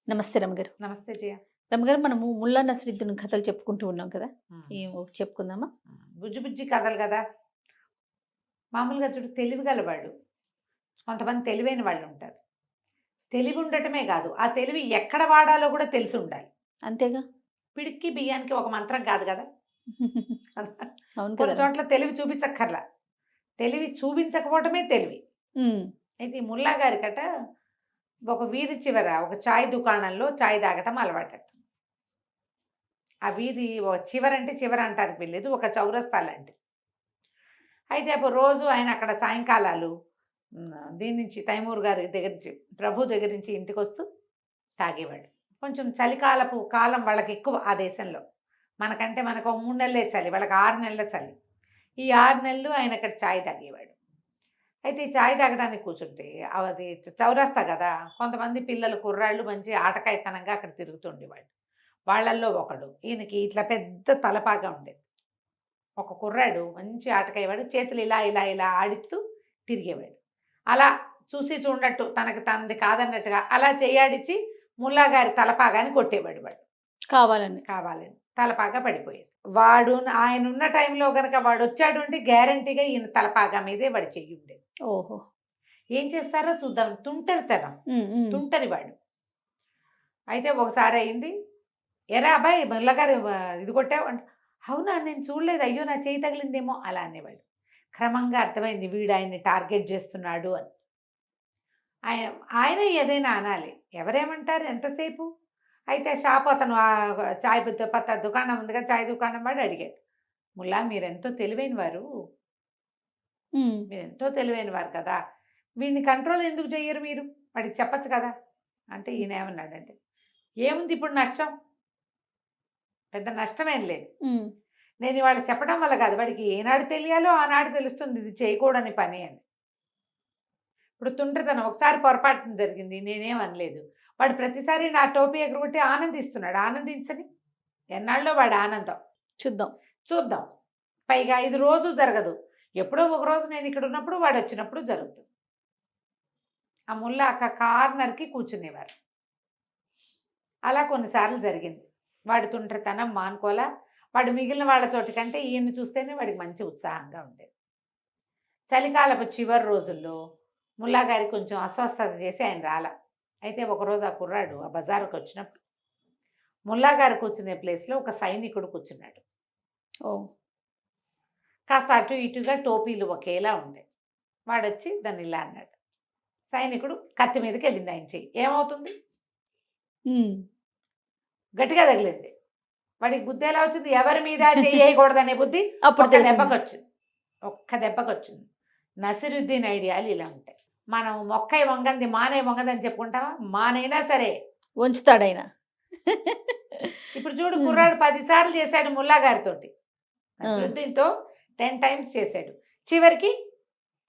నమస్తే రమగారు. నమస్తే జయ. రమగారు, మనము ముల్లా నసరుద్దీన్ కథలు చెప్పుకుంటూ ఉన్నాం కదా! హ్మ్. ఒకటి చెప్పుకుందామా? బుజ్జి బుజ్జి కథలు గదా! మామూలుగా చూడు తెలివి గలవాళ్ళు. కొంతమంది తెలివైన వాళ్ళుంటారు. తెలివి ఉండటమే గాదు, ఆ తెలివి ఎక్కడ వాడాలో గూడా తెలిసుండాలి. అంతేగా. పిడిక్కి బియ్యానికి ఒక మంత్రం కాదు గదా! అవును కొన్ని కదా! చోట్ల తెలివి చూపించక్కర్లా. తెలివి చూపించకపోవటమే తెలివి. హ్మ్. అయితే ఈ ముల్లా గారికట ఒక వీధి చివర ఒక చాయ్ దుకాణంలో చాయ్ తాగటం అలవాటట. ఆ వీధి చివరంటే చివరంటానికి వీల్లేదు. ఒక చౌరస్తా లాంటిది. అయితే అప్పుడు రోజు ఆయన అక్కడ సాయంకాలాలు దీని నుంచి తైమూర్ గారి దగ్గర నుంచి ప్రభు దగ్గర నుంచి ఇంటికొస్తూ తాగేవాడు. కొంచెం చలికాలపు కాలం వాళ్ళకి ఎక్కువ ఆ దేశంలో. మనకంటే మనకు ఒక 3 నెలలే చలి. వాళ్ళకి 6 నెలల చలి. ఈ 6 నెలలు ఆయన అక్కడ చాయ్ తాగేవాడు. అయితే ఈ చాయ్ తాగడానికి కూర్చుంటే అది చౌరస్తా కదా! కొంతమంది పిల్లలు కుర్రాళ్ళు మంచి ఆటకాయితనంగా అక్కడ తిరుగుతుండేవాళ్ళు. వాళ్ళల్లో ఒకడు ఈయనకి ఇట్లా పెద్ద తలపాగా ఉండేది. ఒక కుర్రాడు మంచి ఆటకాయవాడు. చేతులు ఇలా ఇలా ఇలా ఆడిస్తూ తిరిగేవాడు. అలా చూసి చూడనట్టు తనకి తనది కాదన్నట్టుగా అలా చెయ్యాడిచ్చి ముల్లా గారి తలపాగాని కొట్టేవాడు వాడు. కావాలని. కావాలని తలపాగా పడిపోయేది. వాడు ఆయన ఉన్న టైంలో గనక వాడు వచ్చాడు అంటే గ్యారంటీగా ఈయన తలపాగా మీదే వాడి చెయ్యి ఉండేది. ఓహో! ఏం చేస్తారో చూద్దాం. తుంటరితనం. హ్మ్. హ్మ్. తుంటరి వాడు. అయితే ఒకసారి అయింది. "ఏరా అబ్బాయి ముల్లగారు ఇది కొట్టావు" అంటే, "అవునా నేను చూడలేదు. అయ్యో నా చేయి తగిలిందేమో" అలా అనేవాడు. క్రమంగా అర్థమైంది వీడు ఆయన్ని టార్గెట్ చేస్తున్నాడు అని. ఆయన ఆయన ఏదైనా అనాలి. ఎవరేమంటారు ఎంతసేపు? అయితే షాపు అతను చాయ్ పత్తా దుకాణం ఉంది కదా! చాయ్ దుకాణం వాడు అడిగాడు. "ముల్లా మీరెంతో తెలివైన వారు. హ్మ్. మీరెంతో తెలివైన వారు కదా! వీడిని కంట్రోల్ ఎందుకు చెయ్యరు మీరు? వాడికి చెప్పొచ్చు కదా!" అంటే ఈయన ఏమన్నాడంటే, "ఏముంది ఇప్పుడు నష్టం? పెద్ద నష్టమేం లేదు. హ్మ్. నేను ఇవాళ చెప్పడం వల్ల కాదు. వాడికి ఏనాడు తెలియాలో ఆనాడు తెలుస్తుంది ఇది చేయకూడని పని అని. ఇప్పుడు తుంటరితనం ఒకసారి పొరపాటున జరిగింది. నేనేం అనలేదు. వాడు ప్రతిసారి నా టోపీ ఎగురగొట్టి ఆనందిస్తున్నాడు. ఆనందించని. ఎన్నాళ్ళో వాడి ఆనందం. చూద్దాం. చూద్దాం. పైగా ఇది రోజు జరగదు. ఎప్పుడో ఒకరోజు నేను ఇక్కడ ఉన్నప్పుడు వాడొచ్చినప్పుడు జరుగుతుంది. ఆ ముల్లా కార్నర్‌కి కూర్చునేవారు. అలా కొన్నిసార్లు జరిగింది. వాడి తుంటరితనం మానుకోలా. వాడు మిగిలిన వాళ్ళతోటి కంటే ఈయన్ని చూస్తేనే వాడికి మంచి ఉత్సాహంగా ఉండేది. చలికాలపు చివరి రోజుల్లో ముల్లా గారికి కొంచెం అస్వస్థత చేసి ఆయన రాల. అయితే ఒకరోజు ఆ కుర్రాడు ఆ బజారుకి వచ్చినప్పుడు ముల్లా గారు కూర్చునే ప్లేస్‌లో ఒక సైనికుడు కూర్చున్నాడు. ఓహ్! కాస్త అటు ఇటుగా టోపీలు ఒకేలా ఉండేవి. వాడొచ్చి దాన్ని ఇలా అన్నాడు. సైనికుడు కత్తి మీదకెళ్ళింది ఆయన చెయ్యి. ఏమవుతుంది? హ్మ్. గట్టిగా తగిలింది. వాడికి బుద్ధి ఎలా వచ్చింది? ఎవరి మీద చెయ్యేయకూడదనే బుద్ధి అప్పుడు ఒక్క తెలిసింది. దెబ్బకొచ్చింది. ఒక్క దెబ్బకొచ్చింది. నసిరుద్దీన్ ఐడియాలు ఇలా ఉంటాయి. మనం మొక్కై వంగంది మానై వంగదని చెప్పుకుంటామా? మానైనా సరే. ఉంచుతాడాయన. ఇప్పుడు చూడు కుర్రాడు 10 సార్లు చేశాడు ముల్లా గారితోటి. ఆ! నసిరుద్దీన్‌తో 10 టైమ్స్ చేశాడు. చివరికి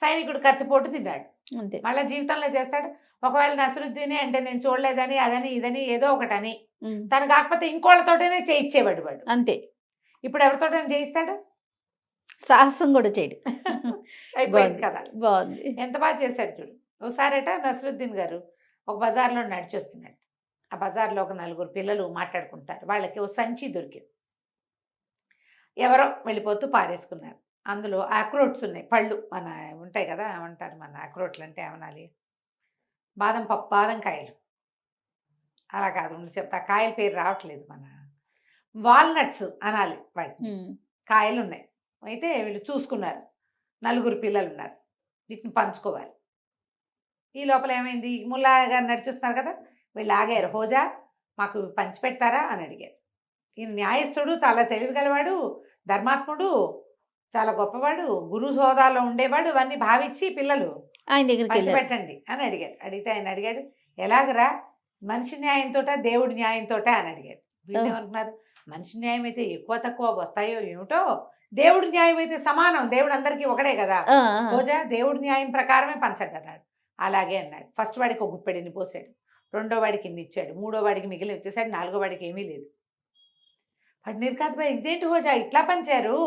సైనికుడు కత్తిపోటు తిన్నాడు. అంతే. మళ్ళా జీవితంలో చేస్తాడు. ఒకవేళ నసిరుద్దీనే అంటే నేను చూడలేదని, అదని, ఇదని ఏదో ఒకటని. హ్మ్. తను కాకపోతే ఇంకోళ్ళతోటనే చేయిచ్చేవాడు వాడు. అంతే. ఇప్పుడు ఎవరితోటైనా చేయిస్తాడా? సాహసం కూడా చేయడు. అయిపోయింది బావుంది. కదా! బావుంది. ఎంత బాగా చేశాడు చూడు. ఒకసారట నసిరుద్దీన్ గారు ఒక బజార్‌లో నడిచొస్తున్నాడు. ఆ బజార్‌లో ఒక నలుగురు పిల్లలు మాట్లాడుకుంటారు. వాళ్ళకి ఓ సంచి దొరికింది. ఎవరో వెళ్ళిపోతూ పారేసుకున్నారు. అందులో అక్రోట్స్ ఉన్నాయి. పళ్ళు మన ఉంటాయి కదా! ఏమంటారు మన అక్రోట్లు అంటే ఏమనాలి? బాదం పప్పు, బాదం కాయలు. అలా కాదు ఉండు చెప్తా. కాయల పేరు రావట్లేదు మన వాల్‌నట్స్ అనాలి వాటిని. హ్మ్. కాయలున్నాయి. అయితే వీళ్ళు చూసుకున్నారు. నలుగురు పిల్లలున్నారు. వీటిని పంచుకోవాలి. ఈ లోపల ఏమైంది? ముల్లా గారు నడిచొస్తున్నారు కదా! వీళ్ళు ఆగారు. "హోజా మాకు పంచిపెడతారా?" అని అడిగారు. ఈయన న్యాయస్థుడు, చాలా తెలివిగలవాడు, ధర్మాత్ముడు, చాలా గొప్పవాడు, గురు హోదాలో ఉండేవాడు. ఇవన్నీ భావించి పిల్లలు ఆయన దగ్గరికెళ్లారు. పంచిపెట్టండి అని అడిగారు. అడిగితే ఆయన అడిగాడు, "ఎలాగరా? మనిషి న్యాయంతోటా? దేవుడి న్యాయంతోటా?" అని అడిగారు. వీళ్ళేమనుకున్నారు, మనిషి న్యాయం అయితే ఎక్కువ తక్కువ వస్తాయో ఏమిటో, దేవుడి న్యాయం అయితే సమానం. దేవుడు అందరికీ ఒకడే కదా! ఆ! ఆ! రోజా దేవుడి న్యాయం ప్రకారమే పంచండి అన్నాడు. అలాగే అన్నాడు. ఫస్ట్ వాడికి ఒక గుప్పెడిని పోసాడు. రెండో వాడికి ఇన్ని ఇచ్చాడు. మూడో వాడికి మిగిలిన ఇచ్చేసాడు. నాలుగో వాడికి ఏమీ లేదు. వాడు నిర్ఘాత్ ఇదేంటి రోజా ఇట్లా పంచారు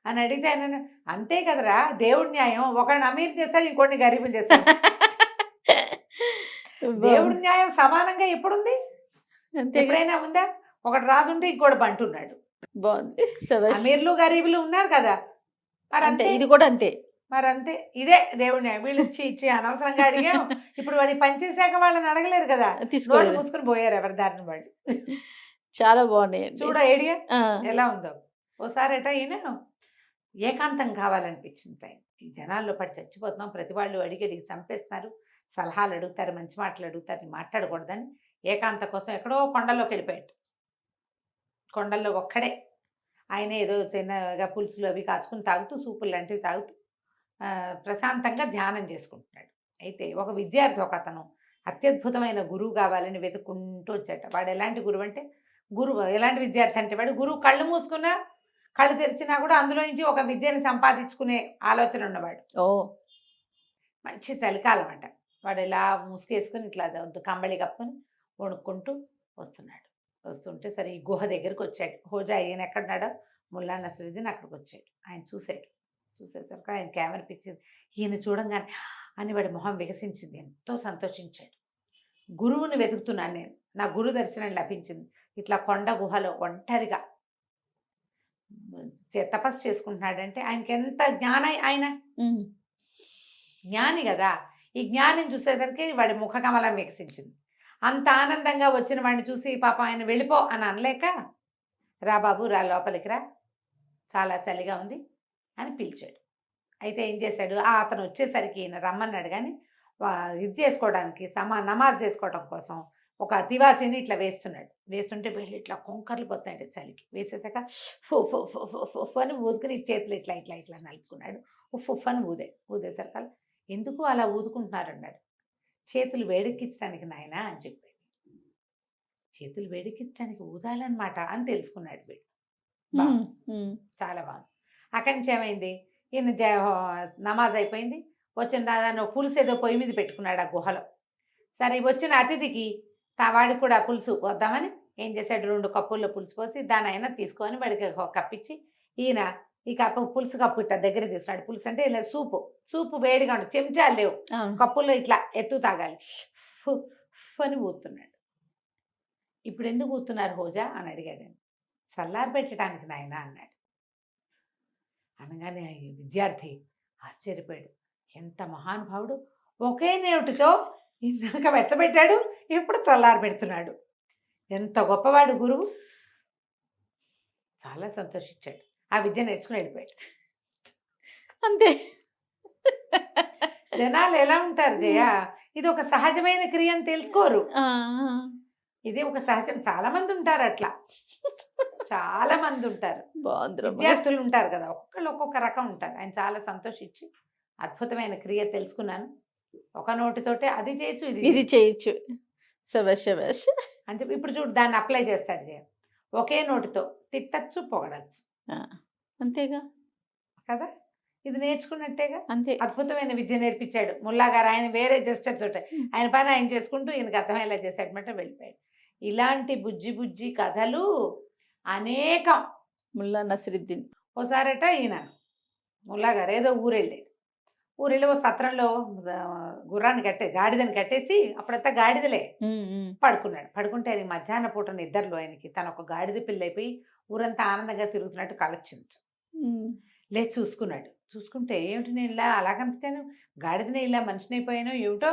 అని అడిగితే ఆయన అంతే కదరా దేవుడి న్యాయం. ఒకడిని అమీర్ చేస్తాడు, ఇంకోటిని గరీబుని చేస్తాడు. దేవుడి న్యాయం సమానంగా ఎప్పుడుంది? అంతేగా. ఎప్పుడైనా ఉందా? ఒకటి రాజుంటే ఇంకోటి బంటున్నాడు. బాగుంది. శభాష్. అమీర్లు గరీబులు ఉన్నారు కదా. మరి అంతే, అంతే. ఇది కూడా అంతే. మరి అంతే. ఇదే దేవుడిని వీళ్ళు ఇచ్చి అనవసరంగా అడిగాం. ఇప్పుడు వాడి పనిచేసాక వాళ్ళని అడగలేరు కదా. నోరు తీసుకోలేదు. మూసుకుని పోయారు ఎవరి దారిని వాళ్ళు. చాలా బాగున్నాయండి. చూడ ఐడియా ఆ, ఎలా ఉందో. ఓసారట ఈయన ఏకాంతం కావాలనిపించింది టైం. ఈ జనాల్లో పడి చచ్చిపోతున్నాం, ప్రతి వాళ్ళు అడిగి చంపేస్తున్నారు, సలహాలు అడుగుతారు, మంచి మాటలు అడుగుతారు, ఇది మాట్లాడకూడదని ఏకాంత కోసం ఎక్కడో కొండల్లోకి వెళ్ళిపోయాడు. కొండల్లో ఒక్కడే ఆయన ఏదో చిన్నగా పులుసులు అవి కాచుకుని తాగుతూ, సూపులు లాంటివి తాగుతూ ప్రశాంతంగా ధ్యానం చేసుకుంటున్నాడు. అయితే ఒక విద్యార్థి ఒక అతను అత్యద్భుతమైన గురువు కావాలని వెతుక్కుంటూ వచ్చాట. వాడు ఎలాంటి గురువు అంటే, గురువు ఎలాంటి విద్యార్థి అంటే, వాడు గురువు కళ్ళు మూసుకున్నా కళ్ళు తెరిచినా కూడా అందులో నుంచి ఒక విద్యను సంపాదించుకునే ఆలోచన ఉన్నవాడు. ఓ, మంచి చలికాలం అంట. వాడు ఇలా ముసుగేసుకుని ఇట్లా కంబళి కప్పుకొని వణుక్కుంటూ వస్తున్నాడు. వస్తుంటే సరే ఈ గుహ దగ్గరికి వచ్చాడు. హోజా ఈయన ఎక్కడున్నాడో ముల్లా నసరుద్దీన్ అక్కడికి వచ్చాడు. ఆయన చూశాడు. చూసేసరికి ఆయనకి ఏమనిపించింది, ఈయన చూడంగానే అని వాడి మొహం వికసించింది. ఎంతో సంతోషించాడు. గురువుని వెతుకుతున్నాను నేను, నా గురు దర్శనం లభించింది. ఇట్లా కొండ గుహలో ఒంటరిగా తపస్సు చేసుకుంటున్నాడంటే ఆయనకి ఎంత ఆయన జ్ఞాని కదా. ఈ జ్ఞానిని చూసేసరికి వాడి ముఖ కమలం వికసించింది. అంత ఆనందంగా వచ్చిన వాడిని చూసి పాపం ఆయన వెళ్ళిపో అని అనలేక, రా బాబు రా లోపలికి రా, చాలా చలిగా ఉంది అని పిలిచాడు. అయితే ఏం చేశాడు, అతను వచ్చేసరికి ఈయన రమ్మన్నాడు. కానీ ఇది చేసుకోవడానికి నమాజ్ చేసుకోవడం కోసం ఒక తివాసిని ఇట్లా వేస్తున్నాడు. వేస్తుంటే వీళ్ళు ఇట్లా కొంకర్లు పోతాయంటే చలికి. వేసేసాక ఫో ఫో ఫో ఫో ఫో ఫో అని ఊదుకుని చేతులు ఇట్లా ఇట్లా ఇట్లా నలుపుకున్నాడు. ఉఫ్ అని ఊదేసరికి ఎందుకు అలా ఊదుకుంటున్నారు అన్నాడు. చేతులు వేడెక్కించడానికి నాయనా అని చెప్పాడు. చేతులు వేడెక్కించడానికి ఊదాలన్నమాట అని తెలుసుకున్నాడు వీడు. చాలా బాగుంది. అక్కడి నుంచి ఏమైంది, ఈయన నమాజ్ అయిపోయింది. వచ్చిన దాన్ని పులుసు ఏదో పొయ్యి మీద పెట్టుకున్నాడు ఆ గుహలో. సరే వచ్చిన అతిథికి వాడికి కూడా పులుసు వద్దామని ఏం చేశాడు, 2 కప్పుల్లో పులుసు పోసి దాని అయినా తీసుకొని వాడికి కప్పించి, ఈయన ఈ కప్పు పులుసు కప్పు ఇట్లా దగ్గర తీసుకున్నాడు. పులుసు అంటే ఇలా సూపు వేడిగా ఉంటుంది, చెంచాలు లేవు, కప్పుల్లో ఇట్లా ఎత్తు తాగాలి. అని ఊతున్నాడు. ఇప్పుడు ఎందుకు ఊతున్నారు హోజా అని అడిగాడు. చల్లారి పెట్టడానికి నాయన అన్నాడు. అనగానే విద్యార్థి ఆశ్చర్యపోయాడు. ఎంత మహానుభావుడు, ఒకే నేటితో ఇందాక వెచ్చబెట్టాడు, ఇప్పుడు చల్లారి పెడుతున్నాడు. ఎంత గొప్పవాడు గురువు. చాలా సంతోషించాడు. ఆ విద్య నేర్చుకుని వెళ్ళిపోయాడు. అంతే. జనాలు ఎలా ఉంటారు జయ, ఇది ఒక సహజమైన క్రియ అని తెలుసుకోరు. ఇది ఒక సహజం. చాలా మంది ఉంటారు అట్లా, చాలా మంది ఉంటారు. విద్యార్థులు ఉంటారు కదా, ఒక్కొక్కళ్ళు ఒక్కొక్క రకం ఉంటారు. ఆయన చాలా సంతోషించి అద్భుతమైన క్రియ తెలుసుకున్నాను, ఒక నోటితోటే అది చేయొచ్చు, ఇది చేయొచ్చు. శభాష్. అంటే ఇప్పుడు చూడు దాన్ని అప్లై చేస్తాడు జయ. ఒకే నోటితో తిట్టచ్చు, పొగడచ్చు. అంతేగా కదా, ఇది నేర్చుకున్నట్టేగా. అంతే. అద్భుతమైన విద్య నేర్పించాడు ముల్లా గారు. ఆయన వేరే జస్టర్ తోటే ఆయన పని ఆయన చేసుకుంటూ ఈయనకి అర్థమయ్యేలా చేశాడనమాట. వెళ్ళిపోయాడు. ఇలాంటి బుజ్జి కథలు అనేకం. ముల్లా నసరుద్దీన్ ఓసారట ఈయన ముల్లా గారు ఏదో ఊరెళ్ళి ఓ సత్రంలో గుర్రాన్ని గాడిదని కట్టేసి, అప్పుడంతా గాడిదలే, పడుకున్నాడు. పడుకుంటే ఆయన మధ్యాహ్న పూట నిద్రలో ఆయనకి తన ఒక గాడిద పిల్ల అయిపోయి ఊరంతా ఆనందంగా తిరుగుతున్నట్టు కలొచ్చింది. లేచి చూసుకుంటే ఏమిటి, నేను ఇలా అలా కనిపించాను, గాడిదని ఇలా మనిషిని అయిపోయాను ఏమిటో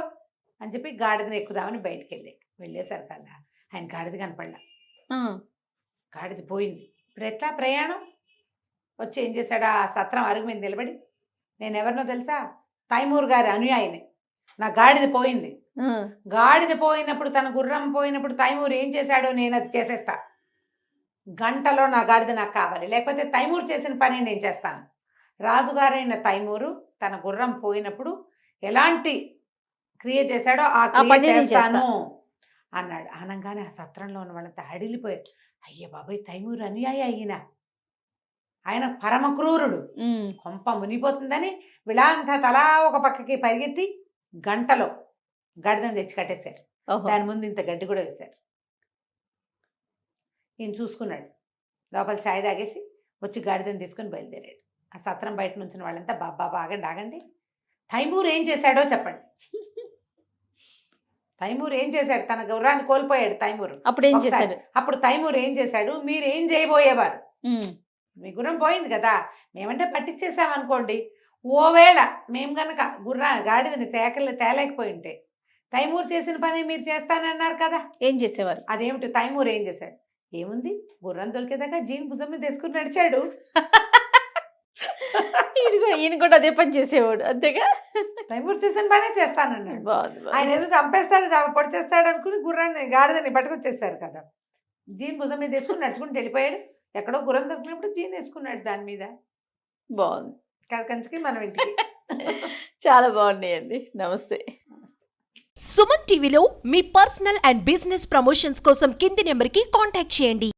అని చెప్పి గాడిదని ఎక్కుదామని బయటికి వెళ్ళేసరికల్లా ఆయన గాడిద కనపడలా. గాడిద పోయింది. ఇప్పుడు ఎట్లా ప్రయాణం? వచ్చి ఏం చేశాడు, ఆ సత్రం అరుగు మీద నిలబడి, నేను ఎవరినో తెలుసా, తైమూర్ గారి అనుయాయిని, నా గాడిద పోయింది. గాడిద పోయినప్పుడు, తన గుర్రం పోయినప్పుడు తైమూర్ ఏం చేశాడో నేను అది చేసేస్తా. గంటలో నా గాడిద నాకు కావాలి, లేకపోతే తైమూర్ చేసిన పని నేను చేస్తాను. రాజుగారైన తైమూరు తన గుర్రం పోయినప్పుడు ఎలాంటి క్రియ చేశాడో ఆ క్రియ చేస్తాను అన్నాడు. అనగానే ఆ సత్రంలో ఉన్న వాళ్ళంతా హడిలిపోయారు. అయ్య బాబాయ్, తైమూరు అనుయాయి అయినా, ఆయన పరమ క్రూరుడు, కొంప మునిగిపోతుందని వీళ్ళంతా తలా ఒక పక్కకి పరిగెత్తి గంటలో గడిదని తెచ్చి కట్టేశారు. దాని ముందు ఇంత గడ్డి కూడా వేశారు. ఈయన చూసుకున్నాడు. లోపల ఛాయ్ తాగేసి వచ్చి గాడిదని తీసుకొని బయలుదేరాడు. ఆ సత్రం బయట నుంచిన వాళ్ళంతా బాగా ఆగండి, తైమూర్ ఏం చేశాడో చెప్పండి. తైమూర్ ఏం చేశాడు? తన గుర్రాన్ని కోల్పోయాడు తైమూర్. అప్పుడు ఏం ఒకసారి. చేశాడు? అప్పుడు తైమూర్ ఏం చేశాడు? మీరు ఏం చేయబోయేవారు? ఉమ్, మీ గుర్రం పోయింది కదా, మేమంటే పట్టించేసామనుకోండి, ఓవేళ మేము గనక గాడిదని తేలేకపోయి ఉంటే తైమూర్ చేసిన పని మీరు చేస్తానన్నారు కదా. ఏం చేసేవారు? అదేమిటి? తైమూర్ ఏం చేశాడు? ఏముంది, గుర్రం దొరికేదాకా జీన్ భుజం మీద వేసుకుని నడిచాడు. ఈయన కూడా అదే పని చేసేవాడు అంతేగా. తైమూర్ చేసిన పనే చేస్తానన్నాడు. బాగుంది, ఆయన బాగుంది. ఏదో చంపేస్తాడు, పొడి చేస్తాడు అనుకుని గుర్రాన్ని గాడిదని పట్టుకొచ్చేసారు కదా. జీన్ భుజం మీద వేసుకుని నడుచుకుంటూ వెళ్ళిపోయాడు. ఎక్కడో గుర్రం దొరికినప్పుడు జీన్ వేసుకున్నాడు దాని మీద. బాగుంది. కంచికి మనం ఇంటికి. చాలా బాగున్నాయండి. నమస్తే. సుమన్ టీవీలో మీ పర్సనల్ అండ్ బిజినెస్ ప్రమోషన్స్ కోసం కింది నెంబర్కి కాంటాక్ట్ చేయండి.